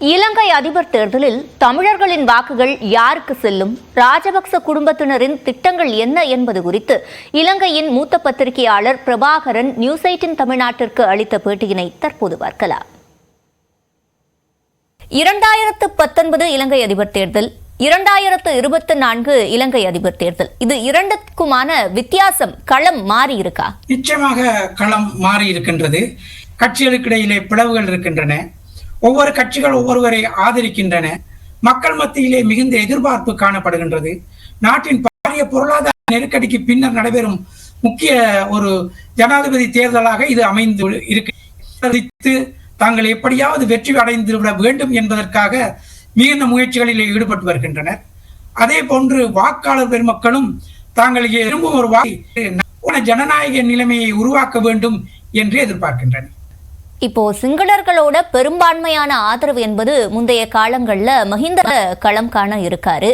இலங்கை அதிபர் தேர்தலில் தமிழர்களின் வாக்குகள் யாருக்கு செல்லும், ராஜபக்ச குடும்பத்தினரின் திட்டங்கள் என்ன என்பது குறித்து இலங்கையின் மூத்த பத்திரிகையாளர் பிரபாகரன் நியூஸ் 18 தமிழ்நாட்டிற்கு அளித்த பேட்டியினை தற்போது பார்க்கலாம். 2019 இலங்கை அதிபர் தேர்தல், 2024 இலங்கை அதிபர் தேர்தல், இது இரண்டுக்குமான வித்தியாசம், களம் மாறி இருக்கா? நிச்சயமாக களம் மாறி இருக்கின்றது. கட்சிகளுக்கிடையிலே பிளவுகள் இருக்கின்றன. ஒவ்வொரு கட்சிகள் ஒவ்வொருவரை ஆதரிக்கின்றன. மக்கள் மத்தியிலே மிகுந்த எதிர்பார்ப்பு காணப்படுகின்றது. நாட்டின் பாரிய பொருளாதார நெருக்கடிக்கு பின்னர் நடைபெறும் முக்கிய ஒரு ஜனாதிபதி தேர்தலாக இது அமைந்து இருக்கு. தாங்கள் எப்படியாவது வெற்றி அடைந்துவிட வேண்டும் என்பதற்காக மிகுந்த முயற்சிகளில் ஈடுபட்டு வருகின்றனர். அதே போன்று வாக்காளர் பெருமக்களும் தாங்கள் விரும்பும் ஒரு ஜனநாயக நிலைமையை உருவாக்க வேண்டும் என்று எதிர்பார்க்கின்றனர். இப்போ சிங்களர்களோட பெரும்பான்மையான ஆதரவு என்பது முந்தைய காலங்கள்ல மஹிந்த களம் காண இருக்காரு.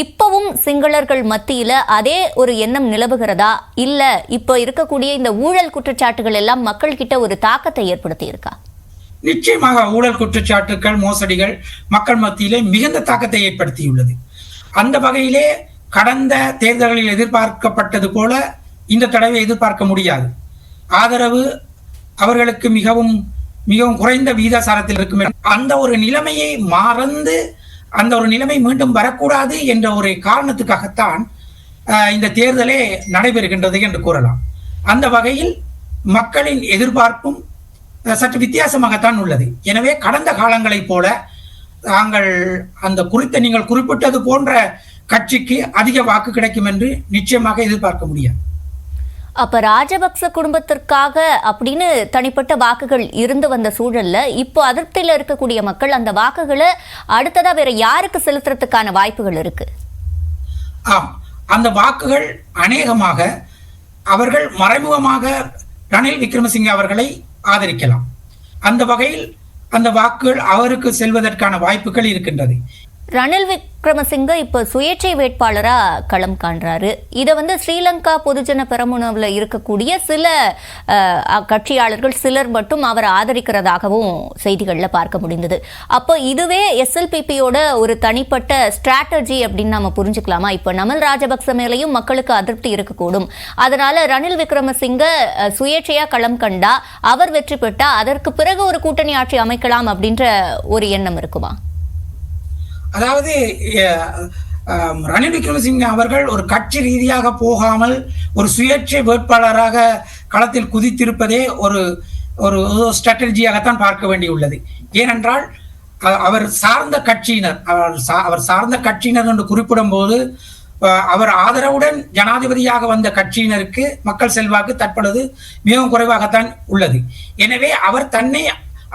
இப்பவும் சிங்களர்கள் மத்தியில அதே ஒரு எண்ணம் நிலவுகிறதா, இல்ல இப்போ இருக்கக்கூடிய இந்த ஊழல் குற்றச்சாட்டுகள் எல்லாம் மக்கள் கிட்ட ஒரு தாக்கத்தை ஏற்படுத்தி இருக்கா? நிச்சயமாக ஊழல் குற்றச்சாட்டுகள், மோசடிகள் மக்கள் மத்தியிலே மிகுந்த தாக்கத்தை ஏற்படுத்தியுள்ளது. அந்த வகையிலே கடந்த தேர்தல்களில் எதிர்பார்க்கப்பட்டது போல இந்த தடவை எதிர்பார்க்க முடியாது. ஆதரவு அவர்களுக்கு மிகவும் மிகவும் குறைந்த விகிதாசாரத்தில் இருக்கும். அந்த ஒரு நிலைமையை மறந்து அந்த ஒரு நிலைமை மீண்டும் வரக்கூடாது என்ற ஒரு காரணத்துக்காகத்தான் இந்த தேர்தலே நடைபெறுகின்றது என்று கூறலாம். அந்த வகையில் மக்களின் எதிர்பார்ப்பும் சற்று வித்தியாசமாகத்தான் உள்ளது. எனவே கடந்த காலங்களைப் போல தாங்கள் அந்த நீங்கள் குறிப்பிட்டது போன்ற கட்சிக்கு அதிக வாக்கு கிடைக்கும் என்று நிச்சயமாக எதிர்பார்க்க முடியாது. அப்ப ராஜபக்ச குடும்பத்திற்காக அப்படின்னு தனிப்பட்ட வாக்குகள் இருந்து வந்த சூழல்ல இப்போ அதிருப்தியில இருக்கக்கூடிய மக்கள் அந்த வாக்குகளை அடுத்ததா வேற யாருக்கு செலுத்துறதுக்கான வாய்ப்புகள் இருக்கு? அந்த வாக்குகள் அநேகமாக அவர்கள் மறைமுகமாக ரணில் விக்ரமசிங்கே அவர்களை ஆதரிக்கலாம். அந்த வகையில் அந்த வாக்குகள் அவருக்கு செல்வதற்கான வாய்ப்புகள் இருக்கின்றது. ரணில் விக்ரமசிங்கே இப்ப சுயேட்சை வேட்பாளரா களம் காண்றாரு. இதை ஸ்ரீலங்கா பொதுஜன பெரமுனவுல இருக்கக்கூடிய சில கட்சியாளர்கள் சிலர் மட்டும் அவர் ஆதரிக்கிறதாகவும் செய்திகள்ல பார்க்க முடிந்தது. அப்போ இதுவே SLPPயோட ஒரு தனிப்பட்ட ஸ்ட்ராட்டஜி அப்படின்னு நாம புரிஞ்சுக்கலாமா? இப்ப நமல் ராஜபக்ச மேலையும் மக்களுக்கு அதிருப்தி இருக்கக்கூடும். அதனால ரணில் விக்ரமசிங்கே சுயேட்சையா களம் கண்டா, அவர் வெற்றி பெற்றா அதற்கு பிறகு ஒரு கூட்டணி ஆட்சி அமைக்கலாம் அப்படின்ற ஒரு எண்ணம் இருக்குமா? அதாவது ரணில் விக்ரமசிங்கே அவர்கள் ஒரு கட்சி ரீதியாக போகாமல் ஒரு சுயேட்சை வேட்பாளராக களத்தில் குதித்திருப்பதே ஒரு ஒரு ஸ்ட்ராட்டஜியாகத்தான் பார்க்க வேண்டியுள்ளது. ஏனென்றால் அவர் சார்ந்த கட்சியினர் என்று குறிப்பிடும் போது அவர் ஆதரவுடன் ஜனாதிபதியாக வந்த கட்சியினருக்கு மக்கள் செல்வாக்கு தற்பொழுது மிகவும் குறைவாகத்தான் உள்ளது. எனவே அவர் தன்னை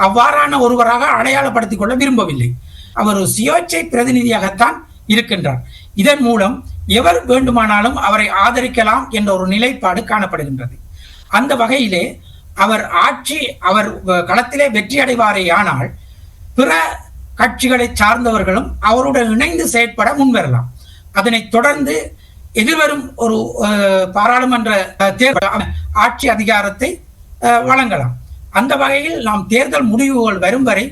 அவ்வாறான ஒருவராக அடையாளப்படுத்திக் கொள்ள விரும்பவில்லை. அவர் ஒரு சுயேட்சை பிரதிநிதியாகத்தான் இருக்கின்றார். இதன் மூலம் எவர் வேண்டுமானாலும் அவரை ஆதரிக்கலாம் என்ற ஒரு நிலைப்பாடு காணப்படுகின்றது. அந்த வகையிலே அவர் களத்திலே வெற்றி அடைவாரேயானால் பிற கட்சிகளை சார்ந்தவர்களும் அவருடன் இணைந்து செயற்பட முன்வரலாம். அதனை தொடர்ந்து எதிர்வரும் ஒரு பாராளுமன்ற தேர்தல் ஆட்சி அதிகாரத்தை வழங்கலாம். அந்த வகையில் நாம் தேர்தல் முடிவுகள் வரும் வரை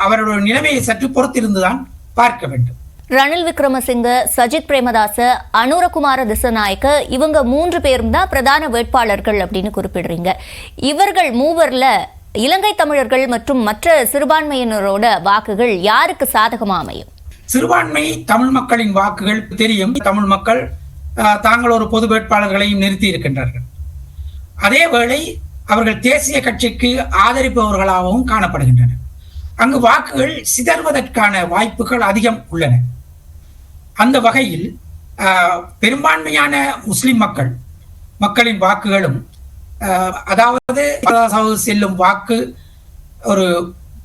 அவருடைய நிலைமையை சற்று பொறுத்திருந்துதான் பார்க்க வேண்டும். ரணில் விக்ரமசிங்கே, சஜித் பிரேமதாச, அனுரகுமார திசநாயக்க, இவங்க 3 பேரும் தான் பிரதான வேட்பாளர்கள் அப்படின்னு குறிப்பிடுறீங்க. இவர்கள் மூவர்ல இலங்கை தமிழர்கள் மற்றும் மற்ற சிறுபான்மையினரோட வாக்குகள் யாருக்கு சாதகமா அமையும்? சிறுபான்மை தமிழ் மக்களின் வாக்குகள் தெரியும். தமிழ் மக்கள் தாங்கள் ஒரு பொது வேட்பாளர்களையும் நிறுத்தி இருக்கின்றார்கள். அதேவேளை அவர்கள் தேசிய கட்சிக்கு ஆதரிப்பவர்களாகவும் காணப்படுகின்றனர். அங்கு வாக்குகள் சிதறுவதற்கான வாய்ப்புகள் அதிகம் உள்ளன. அந்த வகையில் பெரும்பான்மையான முஸ்லிம் மக்களின் வாக்குகளும் அதாவது செல்லும் வாக்கு ஒரு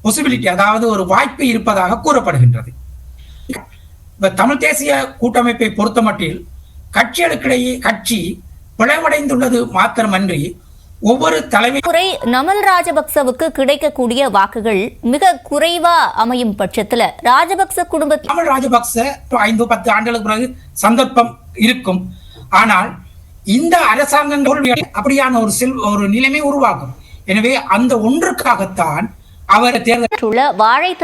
பாசிபிலிட்டி, அதாவது ஒரு வாய்ப்பு இருப்பதாக கூறப்படுகின்றது. தமிழ் தேசிய கூட்டமைப்பை பொறுத்தமட்டில் கட்சிகளுக்கிடையே கட்சி பிளவடைந்துள்ளது மாத்திரமன்றி ஒவ்வொரு தலைமை நமல் ராஜபக்சவுக்கு கிடைக்கக்கூடிய வாக்குகள் மிக குறைவா அமையும் பட்சத்துல ராஜபக்ச குடும்பத்தில் நமல் ராஜபக்ச 5-10 ஆண்டுகளுக்கு பிறகு சந்தர்ப்பம் இருக்கும். ஆனால் இந்த அரசாங்கங்கள் அப்படியான ஒரு நிலைமை உருவாகும். எனவே அந்த ஒன்றுக்காகத்தான் அவர் தேர்தல் வாழைத்தர